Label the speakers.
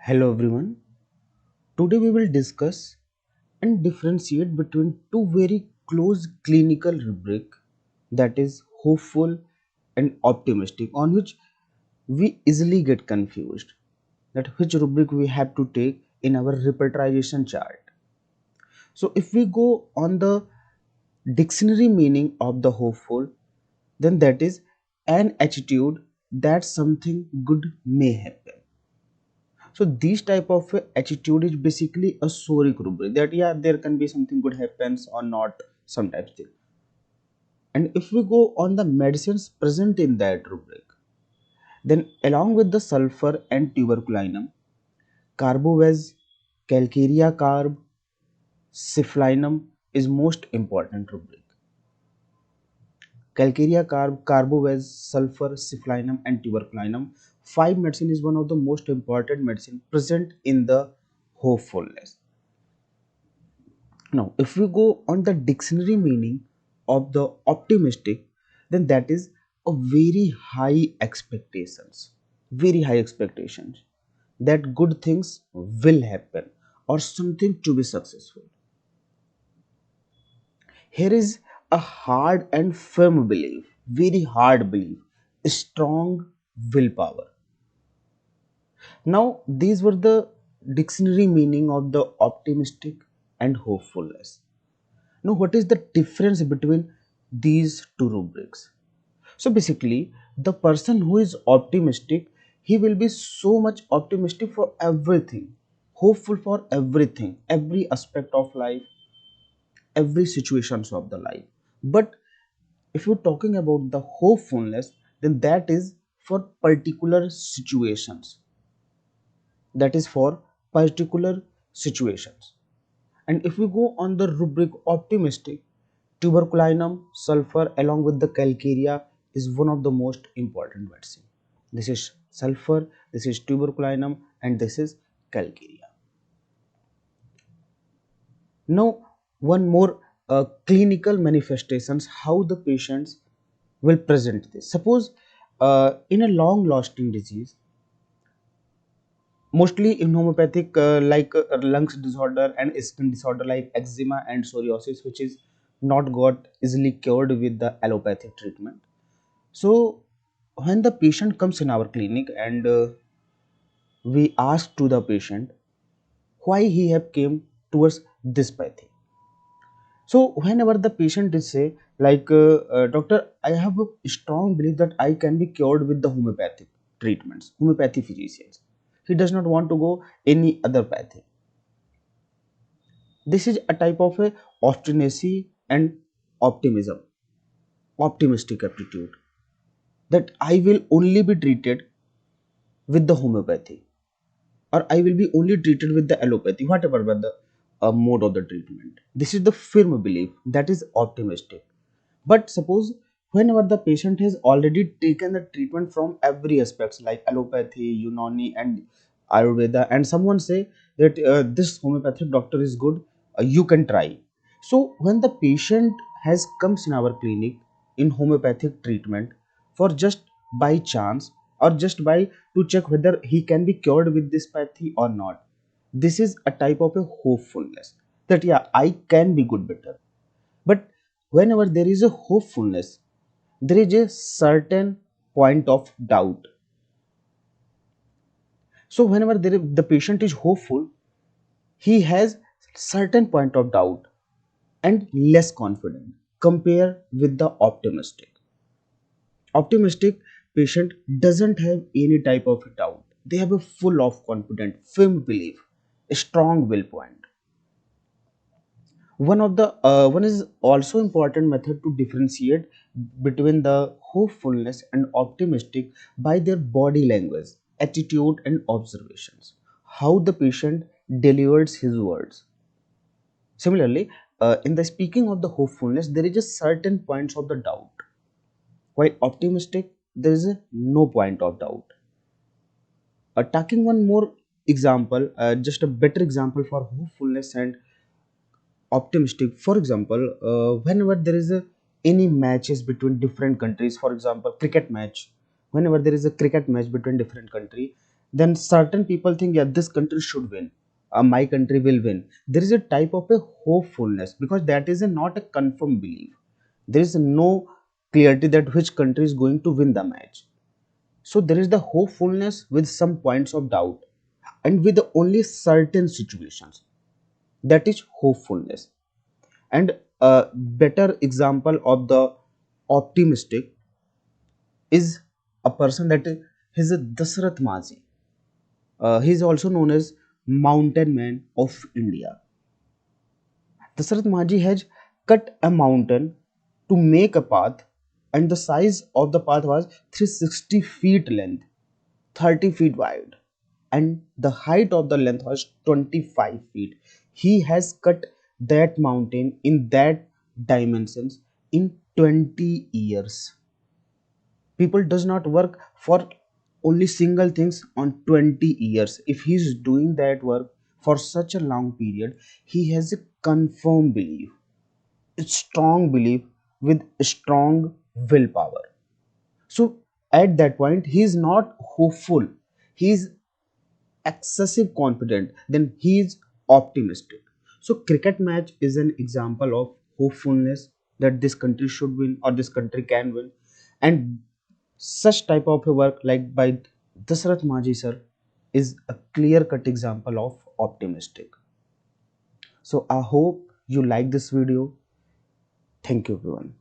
Speaker 1: Hello everyone. Today we will discuss and differentiate between two very close clinical rubric, that is hopeful and optimistic, on which we easily get confused that which rubric we have to take in our repertorization chart. So if we go on the dictionary meaning of the hopeful, then that is an attitude that something good may happen. So this type of attitude is basically a sorry rubric that yeah, there can be something good happens or not sometimes thing. And if we go on the medicines present in that rubric, then along with the sulfur and tuberculinum, carbovaz, calcarea carb, syphlinum is most important rubric. Calcarea carb, carbovaz, sulfur, syphlinum and tuberculinum. Five medicine is one of the most important medicine present in the hopefulness. Now, if we go on the dictionary meaning of the optimistic, then that is a very high expectations that good things will happen or something to be successful. Here is a hard and firm belief, very hard belief, strong willpower. Now, these were the dictionary meaning of the optimistic and hopefulness. Now, what is the difference between these two rubrics? So, basically, the person who is optimistic, he will be so much optimistic for everything, hopeful for everything, every aspect of life, every situations of the life. But if you're talking about the hopefulness, then that is for particular situations. That is for particular situations. And if we go on the rubric optimistic, tuberculinum, sulfur along with the calcarea is one of the most important medicine. This is sulfur, this is tuberculinum and this is calcarea. Now one more clinical manifestations how the patients will present this. Suppose in a long lasting disease, mostly in homeopathic lungs disorder and skin disorder like eczema and psoriasis, which is not got easily cured with the allopathic treatment. So when the patient comes in our clinic and we ask to the patient why he have came towards this pathy. So whenever the patient is say doctor, I have a strong belief that I can be cured with the homeopathic treatments, homeopathy physicians, he does not want to go any other pathy. This is a type of a obstinacy and optimism, optimistic aptitude, that I will only be treated with the homeopathy or I will be only treated with the allopathy, whatever but the mode of the treatment. This is the firm belief, that is optimistic. But suppose whenever the patient has already taken the treatment from every aspects like allopathy, Unani and Ayurveda, and someone say that this homeopathic doctor is good, you can try. So when the patient has comes in our clinic in homeopathic treatment for just by chance or just by to check whether he can be cured with this pathy or not, this is a type of a hopefulness that yeah, I can be good better. But whenever there is a hopefulness, there is a certain point of doubt. So whenever the patient is hopeful, he has certain point of doubt and less confident compared with the optimistic. Optimistic patient doesn't have any type of doubt. They have a full of confident, firm belief, a strong will point. One is also important method to differentiate between the hopefulness and optimistic by their body language, attitude and observations, how the patient delivers his words. Similarly, in the speaking of the hopefulness, there is a certain points of the doubt, while optimistic there is a no point of doubt. Taking one more example, just a better example for hopefulness and optimistic. For example, whenever there is any matches between different countries, for example cricket match, whenever there is a cricket match between different country, then certain people think, yeah, this country should win, my country will win. There is a type of a hopefulness, because that is a, not a confirmed belief. There is no clarity that which country is going to win the match. So there is the hopefulness with some points of doubt, and with only certain situations, that is hopefulness. And a better example of the optimistic is a person that is a Dasarath Mazi. He is also known as Mountain Man of India. Dasarath Maji has cut a mountain to make a path, and the size of the path was 360 feet length, 30 feet wide, and the height of the length was 25 feet. He has cut that mountain in that dimensions in 20 years. People does not work for only single things on 20 years. If he is doing that work for such a long period, he has a confirmed belief, a strong belief with a strong willpower. So at that point he is not hopeful, he is excessive confident, then he is optimistic. So cricket match is an example of hopefulness, that this country should win or this country can win. And such type of a work like by Dasarath Maji sir is a clear cut example of optimistic. So I hope you like this video. Thank you everyone.